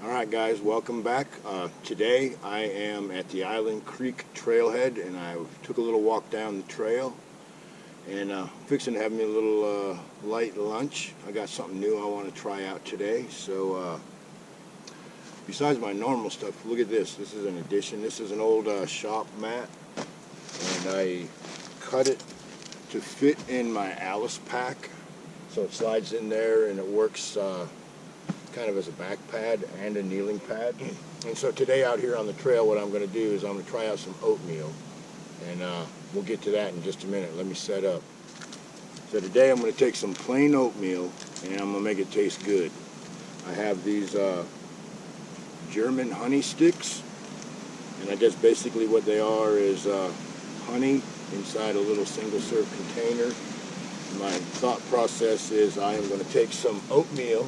Alright guys, welcome back. Today I am at the Island Creek trailhead and I took a little walk down the trail and fixing to have me a little light lunch. I got something new I want to try out today. So besides my normal stuff, look at this. This is an addition. This is an old shop mat and I cut it to fit in my Alice pack. So it slides in there and it works kind of as a back pad and a kneeling pad. And so today out here on the trail, what I'm going to do is I'm going to try out some oatmeal, and we'll get to that in just a minute. Let me set up. So today I'm going to take some plain oatmeal and I'm going to make it taste good. I have these German honey sticks, and I guess basically what they are is honey inside a little single serve container. My thought process is I am going to take some oatmeal.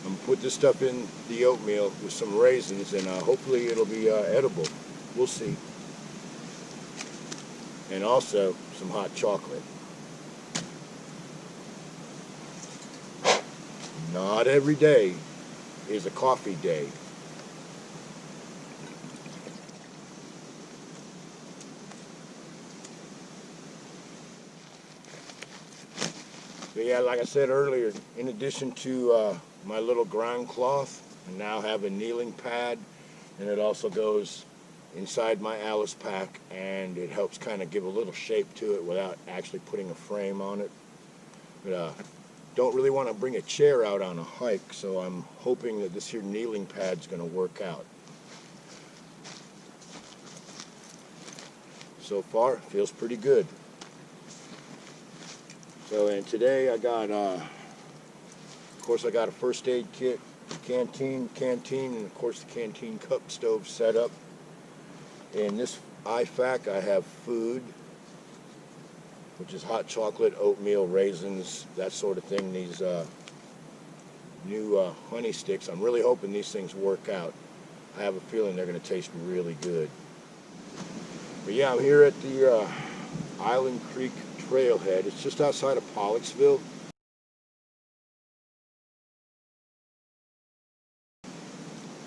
I'm going to put this stuff in the oatmeal with some raisins, and hopefully it'll be edible. We'll see. And also some hot chocolate. Not every day is a coffee day. So yeah, like I said earlier, in addition to my little ground cloth, I now have a kneeling pad, and it also goes inside my Alice pack, and it helps kind of give a little shape to it without actually putting a frame on it. But don't really want to bring a chair out on a hike, so I'm hoping that this here kneeling pad's going to work out. So far, it feels pretty good. So, and today I got, of course I got a first aid kit, canteen, and of course the canteen cup stove set up. In this IFAC I have food, which is hot chocolate, oatmeal, raisins, that sort of thing. These new honey sticks, I'm really hoping these things work out. I have a feeling they're going to taste really good. But yeah, I'm here at the Island Creek trailhead. It's just outside of Pollocksville.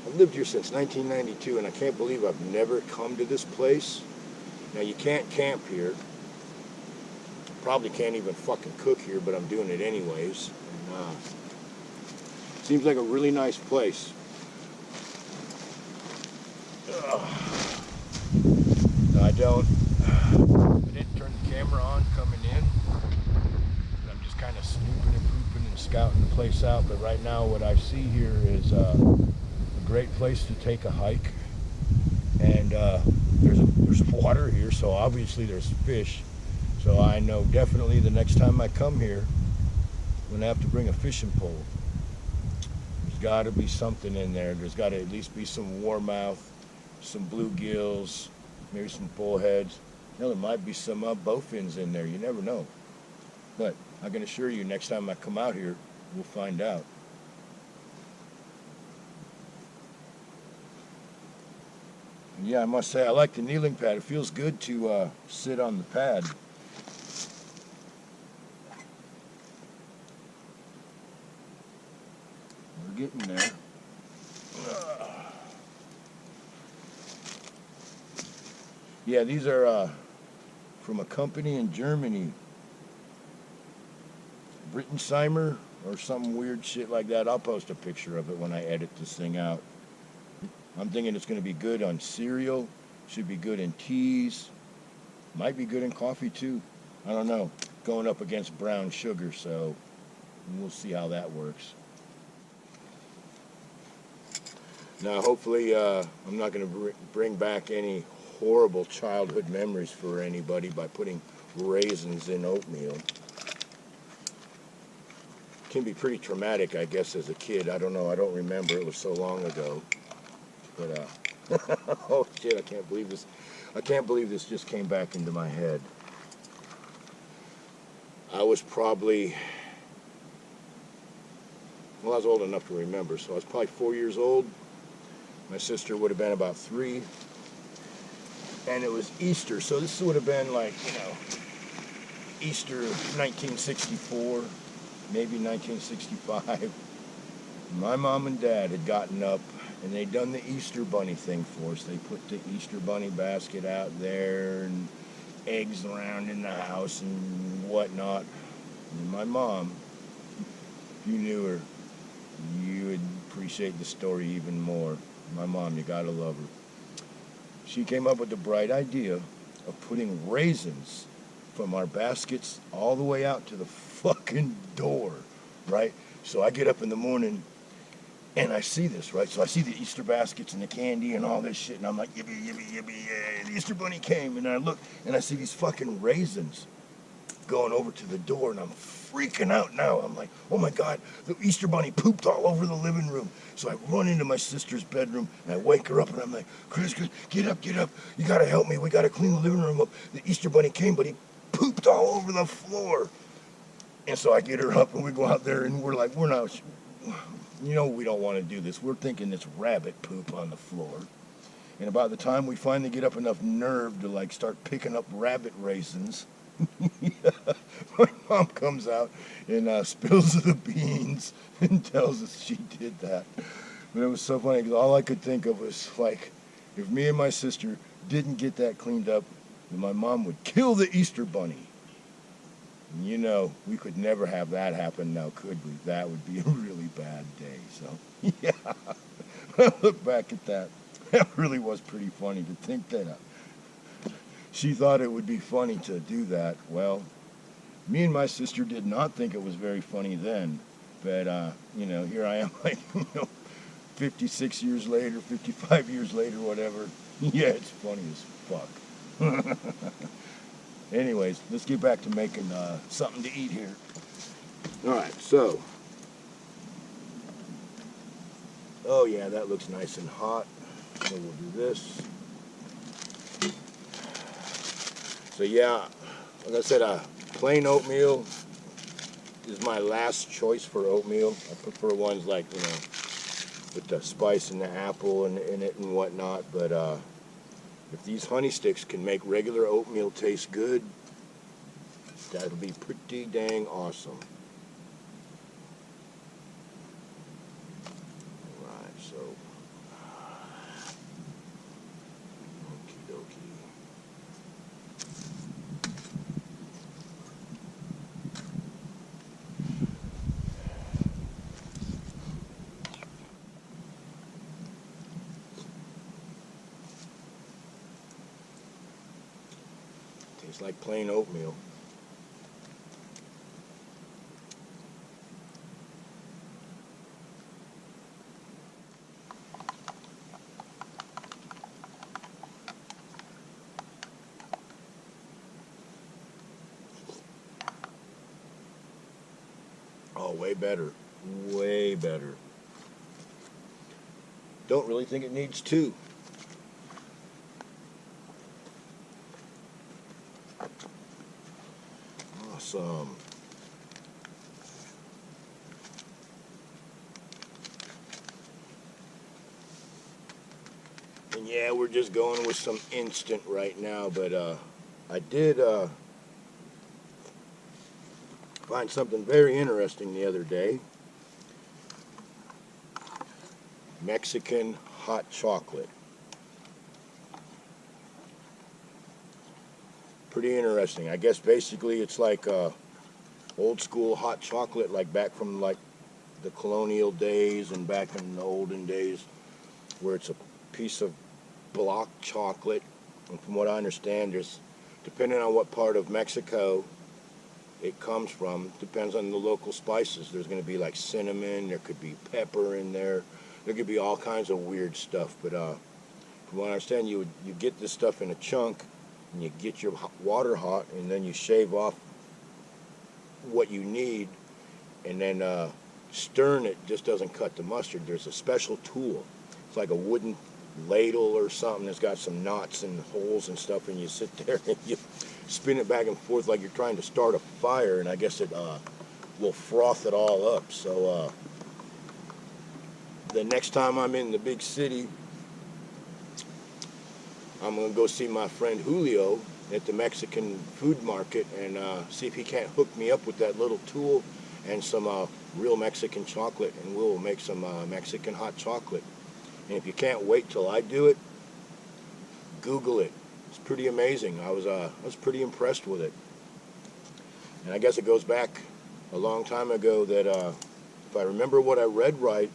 I've lived here since 1992, and I can't believe I've never come to this place. Now, you can't camp here. Probably can't even fucking cook here, but I'm doing it anyways. And, seems like a really nice place. I didn't turn the camera on coming in. I'm just kind of snooping and pooping and scouting the place out. But right now what I see here is a great place to take a hike. And there's water here, so obviously there's fish. So I know definitely the next time I come here, I'm going to have to bring a fishing pole. There's got to be something in there. There's got to at least be some warmouth, some bluegills, maybe some bullheads. Hell, there might be some bowfins in there. You never know. But I can assure you, next time I come out here, we'll find out. And yeah, I must say, I like the kneeling pad. It feels good to sit on the pad. We're getting there. Yeah, these are from a company in Germany, Brittensheimer or some weird shit like that. I'll post a picture of it when I edit this thing out. I'm thinking it's going to be good on cereal, should be good in teas, might be good in coffee too. I don't know. Going up against brown sugar, so we'll see how that works. Now, hopefully, I'm not going to bring back any horrible childhood memories for anybody by putting raisins in oatmeal. Can be pretty traumatic, I guess, as a kid. I don't know. I don't remember. It was so long ago. But oh shit! I can't believe this. I can't believe this just came back into my head. I was probably, well, I was old enough to remember, so I was probably 4 years old. My sister would have been about 3. And it was Easter, so this would have been like, you know, Easter 1964, maybe 1965. My mom and dad had gotten up and they'd done the Easter Bunny thing for us. They put the Easter Bunny basket out there and eggs around in the house and whatnot. And my mom, if you knew her, you would appreciate the story even more. My mom, you gotta love her. She came up with the bright idea of putting raisins from our baskets all the way out to the fucking door, right? So I get up in the morning and I see this, right? So I see the Easter baskets and the candy and all this shit, and I'm like, yippee, yippee, yippee, yay, the Easter Bunny came. And I look and I see these fucking raisins going over to the door, and I'm freaking out now. I'm like, oh my God, the Easter Bunny pooped all over the living room. So I run into my sister's bedroom, and I wake her up, and I'm like, Chris, get up. You gotta help me. We gotta clean the living room up. The Easter Bunny came, but he pooped all over the floor. And so I get her up, and we go out there, and we're like, we don't want to do this. We're thinking it's rabbit poop on the floor. And about the time we finally get up enough nerve to like start picking up rabbit raisins, my mom comes out and spills the beans and tells us she did that. But it was so funny because all I could think of was like, if me and my sister didn't get that cleaned up, then my mom would kill the Easter Bunny. And we could never have that happen now, could we? That would be a really bad day. So, yeah, I look back at that. That really was pretty funny to think that she thought it would be funny to do that. Well, me and my sister did not think it was very funny then. But, here I am, like, 56 years later, 55 years later, whatever. Yeah, it's funny as fuck. Anyways, let's get back to making something to eat here. All right, so. Oh, yeah, that looks nice and hot. So we'll do this. So, yeah, like I said, plain oatmeal is my last choice for oatmeal. I prefer ones like, with the spice and the apple in it and whatnot. But if these honey sticks can make regular oatmeal taste good, that'll be pretty dang awesome. Alright, so okie dokie. Tastes like plain oatmeal. Oh, way better. Way better. Don't really think it needs two. Awesome. And yeah, we're just going with some instant right now, but I did find something very interesting the other day. Mexican hot chocolate. Pretty interesting. I guess basically it's like old school hot chocolate, like back from like the colonial days and back in the olden days, where it's a piece of block chocolate. And from what I understand, there's, depending on what part of Mexico it comes from, depends on the local spices. There's going to be like cinnamon, there could be pepper in there, there could be all kinds of weird stuff. But from what I understand, you get this stuff in a chunk, and you get your water hot, and then you shave off what you need, and then stirring it just doesn't cut the mustard. There's a special tool. It's like a wooden ladle or something that's got some knots and holes and stuff, and you sit there and you spin it back and forth like you're trying to start a fire, and I guess it will froth it all up. So the next time I'm in the big city, I'm going to go see my friend Julio at the Mexican food market and see if he can't hook me up with that little tool and some real Mexican chocolate, and we'll make some Mexican hot chocolate. And if you can't wait till I do it, Google it. It's pretty amazing. I was pretty impressed with it. And I guess it goes back a long time ago that if I remember what I read right,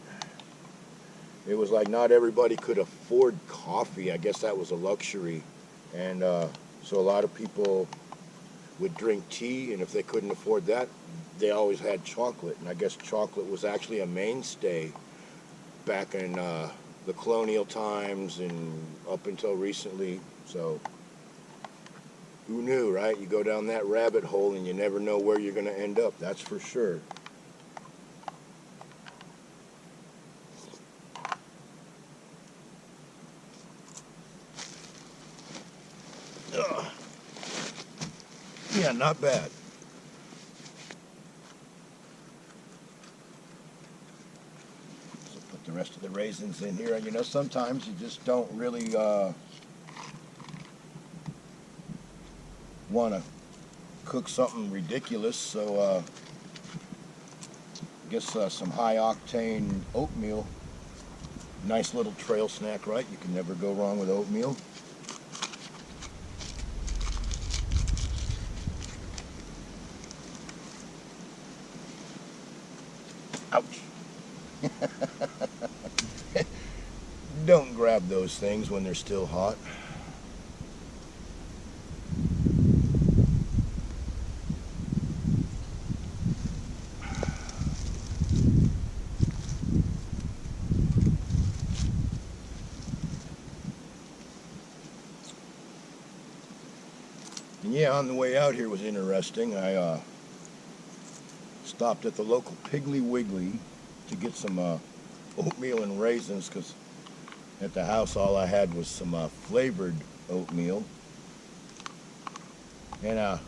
it was like not everybody could afford coffee. I guess that was a luxury. And so a lot of people would drink tea, and if they couldn't afford that, they always had chocolate. And I guess chocolate was actually a mainstay back in the colonial times and up until recently. So who knew, right? You go down that rabbit hole and you never know where you're going to end up, that's for sure. Ugh. Yeah, not bad. So put the rest of the raisins in here. You know, sometimes you just don't really want to cook something ridiculous, so I guess some high-octane oatmeal. Nice little trail snack, right? You can never go wrong with oatmeal. Ouch. Don't grab those things when they're still hot. And yeah, on the way out here was interesting. I stopped at the local Piggly Wiggly to get some oatmeal and raisins, because at the house all I had was some flavored oatmeal. And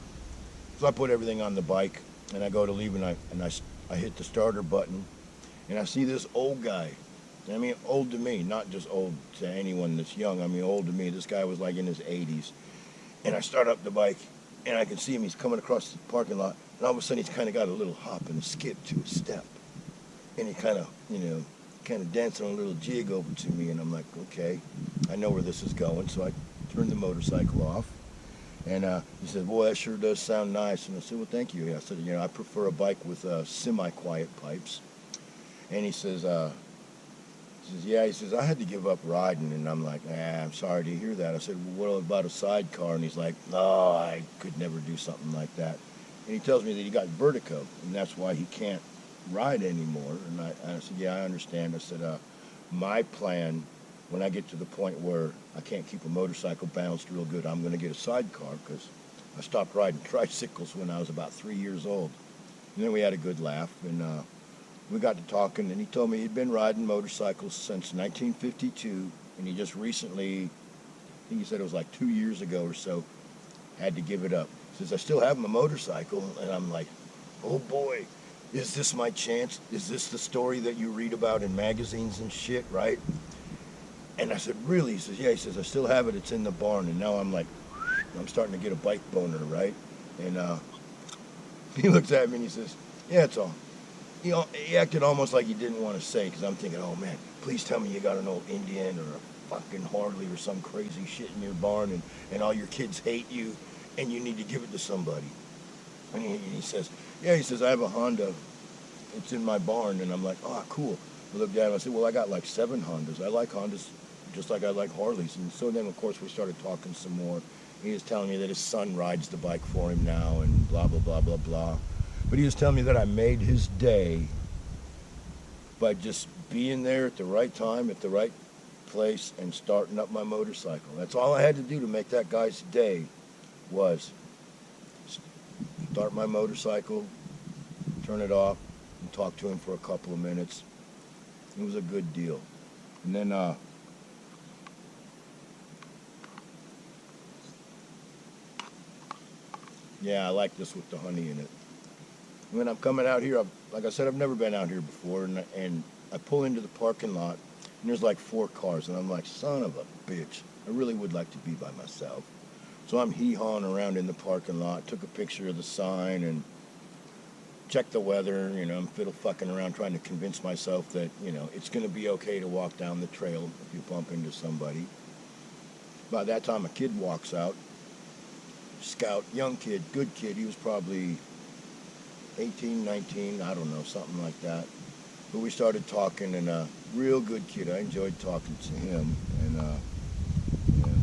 so I put everything on the bike, and I go to leave, and I hit the starter button, and I see this old guy. I mean, old to me, not just old to anyone that's young. I mean, old to me. This guy was like in his 80s. And I start up the bike, and I can see him. He's coming across the parking lot, and all of a sudden he's kind of got a little hop and a skip to his step. And he kind of, kind of dancing a little jig over to me, and I'm like, okay, I know where this is going. So I turned the motorcycle off, and he said, boy, that sure does sound nice. And I said, well, thank you. I said, I prefer a bike with semi-quiet pipes. And he says, yeah, he says, I had to give up riding. And I'm like, I'm sorry to hear that. I said, well, what about a sidecar? And he's like, no, I could never do something like that. And he tells me that he got vertigo, and that's why he can't ride anymore. And I said, yeah, I understand. I said, my plan, when I get to the point where I can't keep a motorcycle balanced real good, I'm going to get a sidecar, because I stopped riding tricycles when I was about 3 years old. And then we had a good laugh, and we got to talking, and he told me he'd been riding motorcycles since 1952, and he just recently, I think he said it was like 2 years ago or so, had to give it up. He says, I still have my motorcycle, and I'm like, oh boy, is this my chance? Is this the story that you read about in magazines and shit, right? And I said, really? He says, yeah. He says, I still have it. It's in the barn. And now I'm like, I'm starting to get a bike boner, right? And he looks at me and he says, yeah, it's all. He acted almost like he didn't want to say, because I'm thinking, oh man, please tell me you got an old Indian or a fucking Harley or some crazy shit in your barn, and all your kids hate you, and you need to give it to somebody. And he says, yeah, he says, I have a Honda. It's in my barn. And I'm like, oh, cool. I looked at him, I said, well, I got like 7 Hondas. I like Hondas just like I like Harleys. And so then, of course, we started talking some more. He was telling me that his son rides the bike for him now, and blah, blah, blah, blah, blah. But he was telling me that I made his day by just being there at the right time, at the right place, and starting up my motorcycle. That's all I had to do to make that guy's day, was start my motorcycle, turn it off, and talk to him for a couple of minutes. It was a good deal. And then, yeah, I like this with the honey in it. When I'm coming out here, like I said, I've never been out here before, and I pull into the parking lot, and there's like 4 cars, and I'm like, son of a bitch, I really would like to be by myself. So I'm hee-hawing around in the parking lot, took a picture of the sign, and check the weather, you know, I'm fiddle fucking around trying to convince myself that, you know, it's going to be okay to walk down the trail if you bump into somebody. By that time, a kid walks out. Scout, young kid, good kid. He was probably 18, 19, I don't know, something like that. But we started talking, and a real good kid. I enjoyed talking to him. And yeah.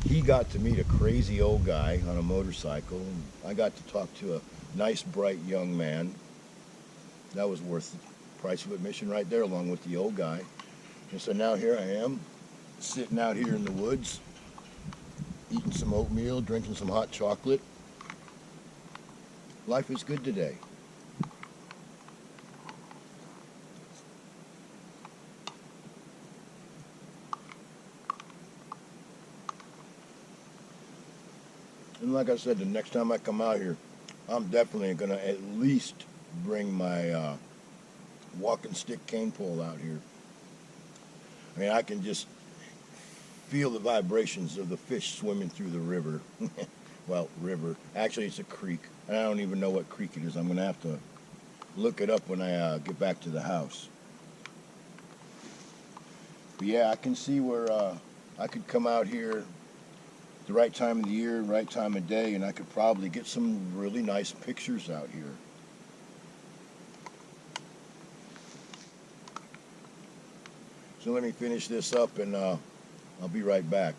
He got to meet a crazy old guy on a motorcycle. And I got to talk to a nice, bright young man. That was worth the price of admission right there, along with the old guy. And so now here I am, sitting out here in the woods, eating some oatmeal, drinking some hot chocolate. Life is good today. And like I said, the next time I come out here, I'm definitely going to at least bring my walking stick cane pole out here. I mean, I can just feel the vibrations of the fish swimming through the river. Well, river. Actually, it's a creek. And I don't even know what creek it is. I'm going to have to look it up when I get back to the house. But yeah, I can see where I could come out here the right time of the year, right time of day, and I could probably get some really nice pictures out here. So let me finish this up, and I'll be right back.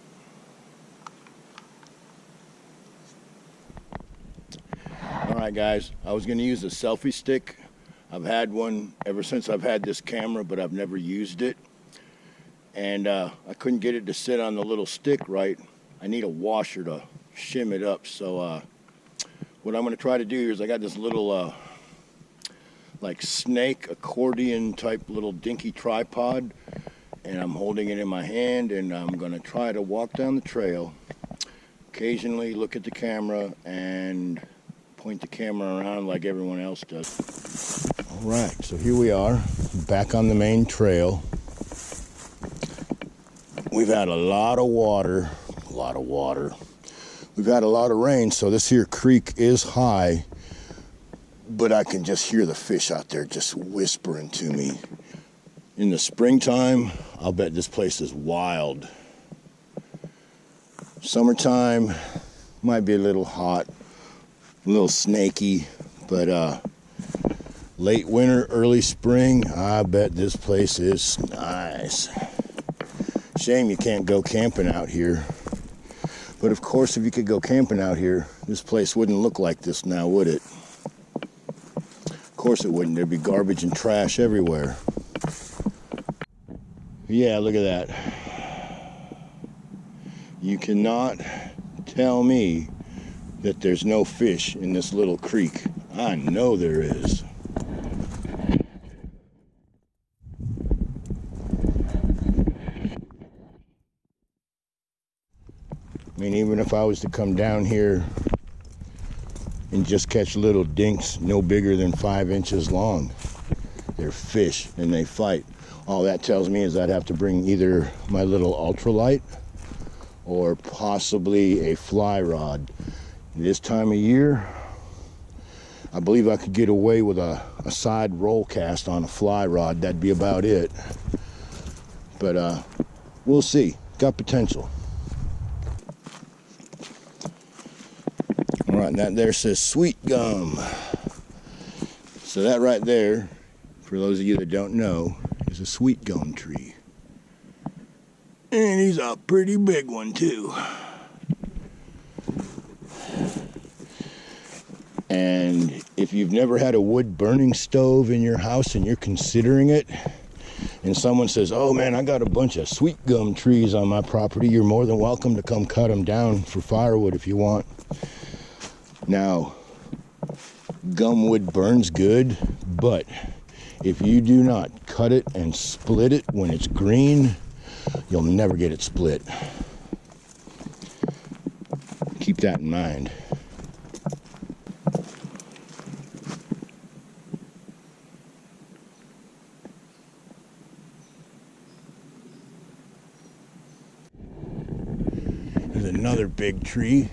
Alright guys, I was going to use a selfie stick. I've had one ever since I've had this camera, but I've never used it. And I couldn't get it to sit on the little stick right. I need a washer to shim it up. So what I'm going to try to do here is I got this little like snake accordion type little dinky tripod. And I'm holding it in my hand, and I'm going to try to walk down the trail. Occasionally look at the camera and point the camera around like everyone else does. All right, so here we are, back on the main trail. We've had a lot of water. We've had a lot of rain, so this here creek is high, but I can just hear the fish out there just whispering to me. In the springtime, I'll bet this place is wild. Summertime might be a little hot, a little snaky, but late winter, early spring, I bet this place is nice. Shame you can't go camping out here. But of course, if you could go camping out here, this place wouldn't look like this now, would it? Of course it wouldn't. There'd be garbage and trash everywhere. Yeah, look at that. You cannot tell me that there's no fish in this little creek. I know there is. I mean, even if I was to come down here and just catch little dinks no bigger than 5 inches long, they're fish and they fight. All that tells me is I'd have to bring either my little ultralight or possibly a fly rod. This time of year, I believe I could get away with a side roll cast on a fly rod. That'd be about it. But we'll see. Got potential. All right, and that there says sweet gum. So that right there, for those of you that don't know, is a sweet gum tree. And he's a pretty big one too. And if you've never had a wood burning stove in your house and you're considering it, and someone says, oh man, I got a bunch of sweet gum trees on my property, you're more than welcome to come cut them down for firewood if you want. Now, gum wood burns good, but if you do not cut it and split it when it's green, you'll never get it split. Keep that in mind. There's another big tree.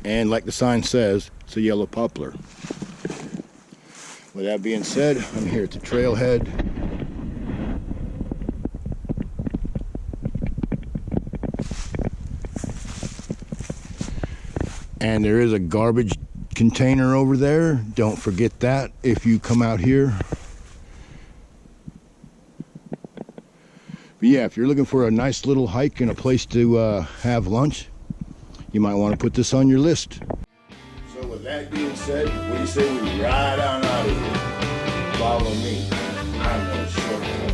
And like the sign says, it's a yellow poplar. With that being said, I'm here at the trailhead. And there is a garbage container over there. Don't forget that if you come out here. But yeah, if you're looking for a nice little hike and a place to have lunch, you might want to put this on your list. So with that being said, what do you say we ride on out of here? Follow me. I'm no shortcut.